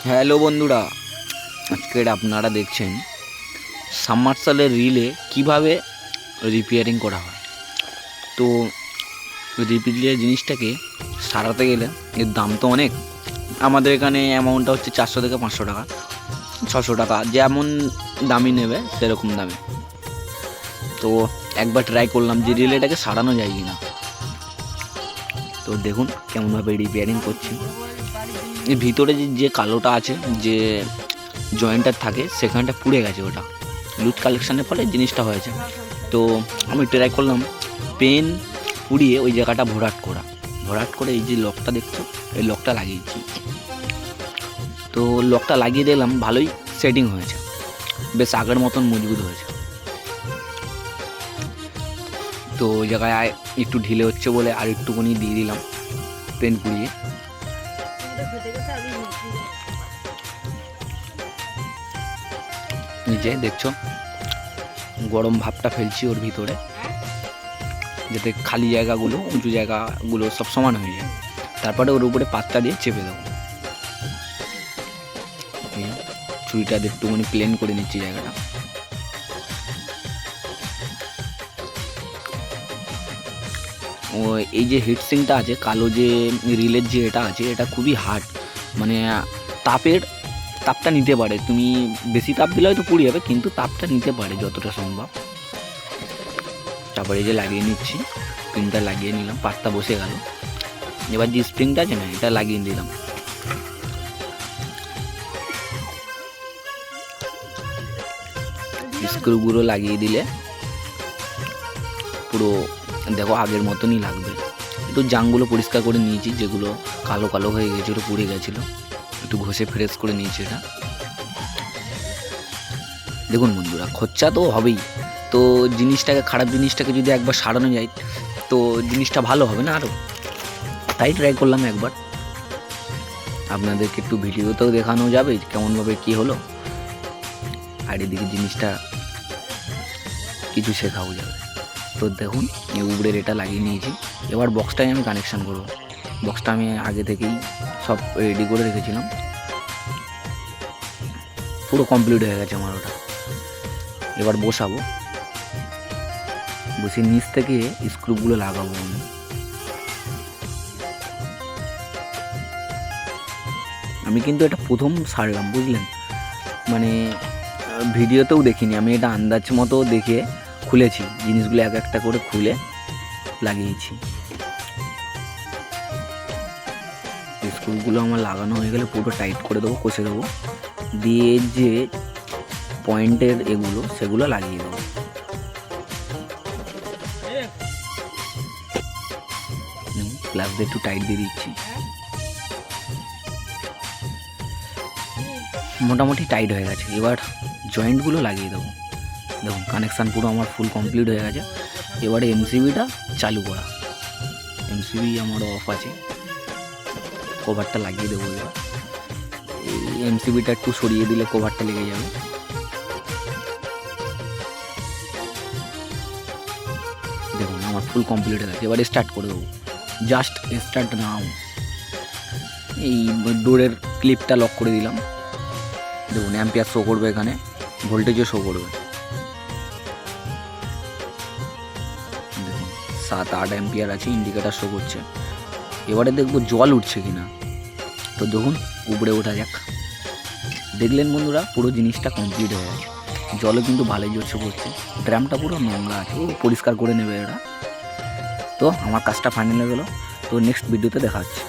Hello বন্ধুরা, আজকের আপনারা দেখছেন সাবমার্সালের রিলে কিভাবে রিপেয়ারিং করা হয়। তো রিপেয়ার জিনিসটাকে সারাতে গেলে এর দাম তো অনেক। আমাদের এখানে অ্যামাউন্টটা হচ্ছে 400 থেকে 500 টাকা, 600 টাকা, যেমন দামি নেবে সেরকম দামে। তো একবার ট্রাই করলাম যে রিলেটাকে সারানো যায় কি না। তো দেখুন কেমনভাবে রিপেয়ারিং করছি। এর ভিতরে যে কালোটা আছে, যে জয়েন্টার থাকে, সেখানটা পুড়ে গেছে। ওটা লুজ কালেকশানের ফলে জিনিসটা হয়েছে। তো আমি ট্রাই করলাম পেন পুড়িয়ে ওই জায়গাটা ভরাট করে এই যে লকটা দেখছো, এই লকটা লাগিয়েছি। তো লকটা লাগিয়ে দিলাম, ভালোই সেটিং হয়েছে, বেশ আগের মতন মজবুত হয়েছে। তো ওই জায়গায় একটু ঢিলে হচ্ছে বলে আর একটুখানি দিয়ে দিলাম পেন পুড়িয়ে। নিচে দেখছো গরম ভাবটা ফেলছি ওর ভিতরে, যাতে খালি জায়গাগুলো, উঁচু জায়গাগুলো সব সমান হয়ে যায়। তারপরে ওর উপরে পাতটা দিয়ে চেপে দেবো। ছুরিটা একটুখানি প্লেন করে নিচ্ছি জায়গাটা। ও এই যে হিটসিংটা আছে, কালো যে রিলের যে এটা আছে, এটা খুবই হার্ড, মানে তাপটা নিতে পারে। তুমি বেশি তাপ দিলে হয়তো পুড়ে যাবে, কিন্তু তাপটা নিতে পারে যতটা সম্ভব। তারপরে এই যে লাগিয়ে নিচ্ছি, পিনটা লাগিয়ে নিলাম, পাতটা বসে গেল। এবার যে স্প্রিংটা আছে না, এটা লাগিয়ে দিলাম। স্ক্রুগুলো লাগিয়ে দিলে পুরো দেখো আগের মতনই লাগবে। একটু জাংগুলো পরিষ্কার করে নিয়েছি, যেগুলো কালো কালো হয়ে গেছিলো, পুড়ে গেছিলো, একটু ঘষে ফ্রেশ করে নিয়েছি এটা। দেখুন বন্ধুরা, খরচা তো হবেই। তো খারাপ জিনিসটাকে যদি একবার সারানো যায়, তো জিনিসটা ভালো হবে না আরও। তাই ট্রাই করলাম একবার। আপনাদেরকে একটু ভিডিওতেও দেখানো যাবে কেমনভাবে কি হলো, আর এদিকে জিনিসটা কিছু শেখাও যাবে। তো দেখুন উপরের এটা লাগিয়ে নিয়েছি। এবার বক্সটাই আমি কানেকশান করব। বক্সটা আমি আগে থেকেই সব রেডি করে রেখেছিলাম, পুরো কমপ্লিট হয়ে গেছে আমার ওটা। এবার বসাবো, বসে নিচ থেকে স্ক্রুগুলো লাগাবো আমি কিন্তু এটা প্রথম সারলাম, বুঝলেন, মানে ভিডিওতেও দেখিনি আমি, এটা আন্দাজ মতো দেখে খুলেছি, জিনিসগুলো এক একটা করে খুলে লাগিয়েছি। স্ক্রুগুলো আমার লাগানো হয়ে গেলে পুরো টাইট করে দেবো, কষে দেবো, দিয়ে যে পয়েন্টের এগুলো সেগুলো লাগিয়ে দেবো। প্লাস দিয়ে একটু টাইট দিয়ে দিচ্ছি, মোটামুটি টাইট হয়ে গেছে। এবার জয়েন্টগুলো লাগিয়ে দেবো। দেখুন কানেকশান পুরো আমার ফুল কমপ্লিট হয়ে গেছে। এবারে এমসিবিটা চালু করা। এমসিবি আমার অফ আছে, কভারটা লাগিয়ে দেবো। এবার এই এমসিবিটা একটু সরিয়ে দিলে কভারটা লেগে যাবে। দেখুন আমার ফুল কমপ্লিট হয়ে গেছে। এবারে স্টার্ট করে দেবো, জাস্ট স্টার্ট নাও। এই ডোরের ক্লিপটা লক করে দিলাম। দেখুন অ্যাম্পিয়ার শো করবে, এখানে ভোল্টেজও শো করবে। দেখুন 7-8 অ্যাম্পিয়ার আছে, ইন্ডিকেটার শো করছে। এবারে দেখবো জল উঠছে কিনা। তো দেখুন উপরে ওঠা যাক। দেখলেন বন্ধুরা, পুরো জিনিসটা কমপ্লিট হয়ে গেছে। জলও কিন্তু ভালোই জোরছে পড়ছে। ড্রামটা পুরো নোংরা আছে, ও পরিষ্কার করে নেবে এরা। তো আমার কাজটা ফাইনাল হয়ে গেলো। তো নেক্সট ভিডিওতে দেখা হচ্ছে।